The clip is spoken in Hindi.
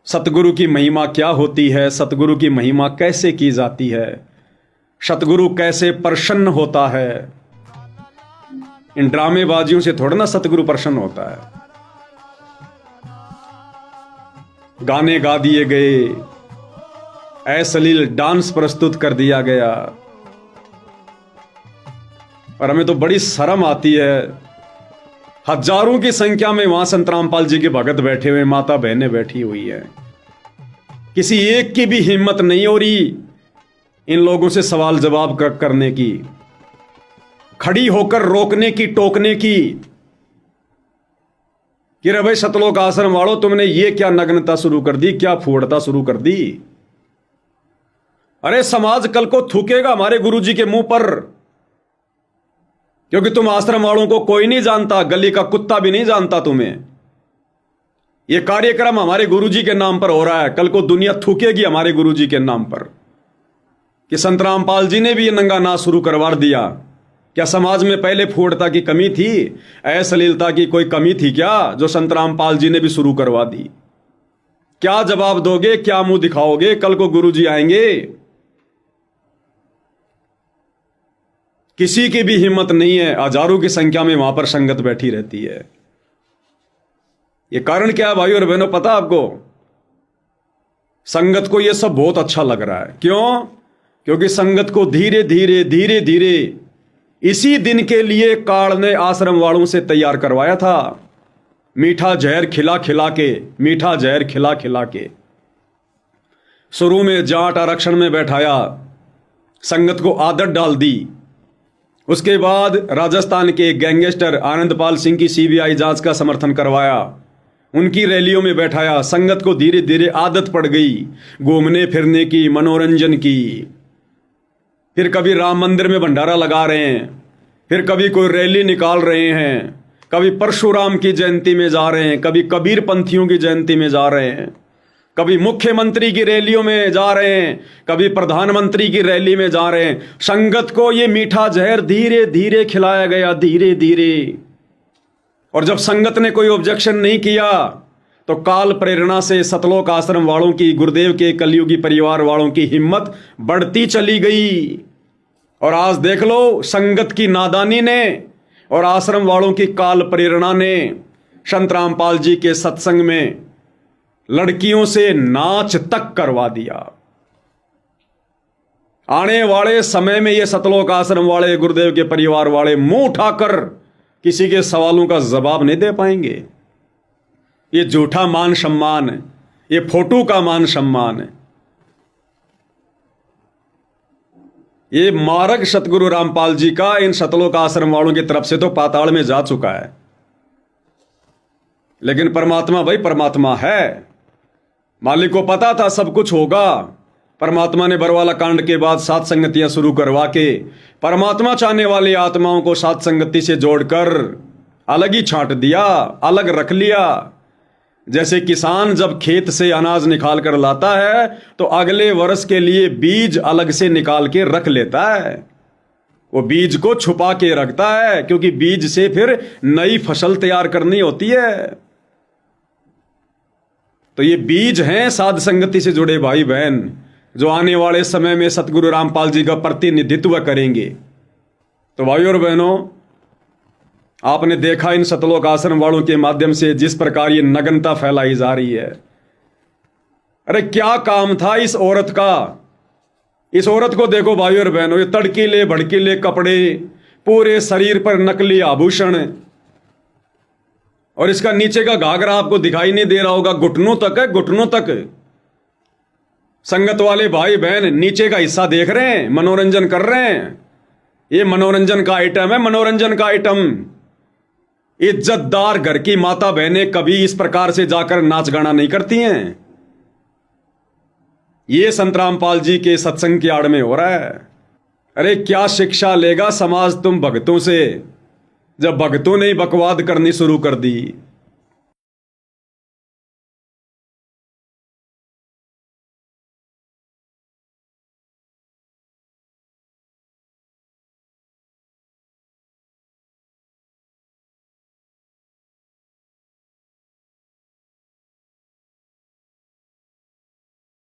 सतगुरु की महिमा क्या होती है, सतगुरु की महिमा कैसे की जाती है, सतगुरु कैसे प्रसन्न होता है। इन ड्रामेबाजियों से थोड़ा ना सतगुरु प्रसन्न होता है। गाने गा दिए गए, अश्लील डांस प्रस्तुत कर दिया गया, और हमें तो बड़ी शर्म आती है। हजारों की संख्या में वहां संत रामपाल जी के भगत बैठे हुए, माता बहनें बैठी हुई है, किसी एक की भी हिम्मत नहीं हो रही इन लोगों से सवाल जवाब करने की, खड़ी होकर रोकने की, टोकने की कि रे भाई सतलोक आश्रम वालों, तुमने ये क्या नग्नता शुरू कर दी, क्या फूड़ता शुरू कर दी। अरे समाज कल को थूकेगा हमारे गुरुजी के मुंह पर, क्योंकि तुम आश्रम वालों को कोई नहीं जानता, गली का कुत्ता भी नहीं जानता तुम्हें। यह कार्यक्रम हमारे गुरुजी के नाम पर हो रहा है, कल को दुनिया थूकेगी हमारे गुरुजी के नाम पर कि संत रामपाल जी ने भी यह नंगा नाच शुरू करवा दिया। क्या समाज में पहले फूड़ता की कमी थी, अश्लीलता की कोई कमी थी क्या, जो संत रामपाल जी ने भी शुरू करवा दी? क्या जवाब दोगे, क्या मुंह दिखाओगे? कल को गुरुजी आएंगे, किसी की भी हिम्मत नहीं है। हजारों की संख्या में वहां पर संगत बैठी रहती है। यह कारण क्या है भाई और बहनों, पता आपको? संगत को यह सब बहुत अच्छा लग रहा है। क्यों? क्योंकि संगत को धीरे धीरे धीरे धीरे इसी दिन के लिए काल ने आश्रम वालों से तैयार करवाया था। मीठा जहर खिला खिला के, मीठा जहर खिला खिला के शुरू में जाट आरक्षण में बैठाया, संगत को आदत डाल दी। उसके बाद राजस्थान के गैंगस्टर आनंदपाल सिंह की सीबीआई जांच का समर्थन करवाया, उनकी रैलियों में बैठाया। संगत को धीरे धीरे आदत पड़ गई घूमने फिरने की, मनोरंजन की। फिर कभी राम मंदिर में भंडारा लगा रहे हैं, फिर कभी कोई रैली निकाल रहे हैं, कभी परशुराम की जयंती में जा रहे हैं, कभी कबीर पंथियों की जयंती में जा रहे हैं, कभी मुख्यमंत्री की रैलियों में जा रहे हैं, कभी प्रधानमंत्री की रैली में जा रहे हैं। संगत को ये मीठा जहर धीरे धीरे खिलाया गया, धीरे धीरे। और जब संगत ने कोई ऑब्जेक्शन नहीं किया तो काल प्रेरणा से सतलोक आश्रम वालों की, गुरुदेव के कलयुगी परिवार वालों की हिम्मत बढ़ती चली गई। और आज देख लो, संगत की नादानी ने और आश्रम वालों की काल प्रेरणा ने संत रामपाल जी के सत्संग में लड़कियों से नाच तक करवा दिया। आने वाले समय में ये सतलोक आश्रम वाले, गुरुदेव के परिवार वाले मुंह उठाकर किसी के सवालों का जवाब नहीं दे पाएंगे। ये झूठा मान सम्मान है, ये फोटो का मान सम्मान है। ये मार्ग सतगुरु रामपाल जी का इन सतलोक आश्रम वालों की तरफ से तो पाताल में जा चुका है। लेकिन परमात्मा भाई परमात्मा है, मालिक को पता था सब कुछ होगा। परमात्मा ने बरवाला कांड के बाद सात संगतियां शुरू करवा के परमात्मा चाहने वाली आत्माओं को सात संगति से जोड़कर अलग ही छांट दिया, अलग रख लिया। जैसे किसान जब खेत से अनाज निकाल कर लाता है तो अगले वर्ष के लिए बीज अलग से निकाल के रख लेता है। वो बीज को छुपा के रखता है, क्योंकि बीज से फिर नई फसल तैयार करनी होती है। तो ये बीज हैं साध संगति से जुड़े भाई बहन, जो आने वाले समय में सतगुरु रामपाल जी का प्रतिनिधित्व करेंगे। तो भाइयों और बहनों, आपने देखा इन सतलोक आश्रम वालों के माध्यम से जिस प्रकार ये नग्नता फैलाई जा रही है। अरे क्या काम था इस औरत का? इस औरत को देखो भाइयों और बहनों, ये तड़कीले भड़कीले कपड़े, पूरे शरीर पर नकली आभूषण, और इसका नीचे का घाघरा आपको दिखाई नहीं दे रहा होगा, घुटनों तक है, घुटनों तक। संगत वाले भाई बहन नीचे का हिस्सा देख रहे हैं, मनोरंजन कर रहे हैं। ये मनोरंजन का आइटम है, मनोरंजन का आइटम। इज्जतदार घर की माता बहनें कभी इस प्रकार से जाकर नाच गाना नहीं करती हैं। ये संत रामपाल जी के सत्संग की आड़ में हो रहा है। अरे क्या शिक्षा लेगा समाज तुम भक्तों से, जब भक्तों ने बकवाद करनी शुरू कर दी।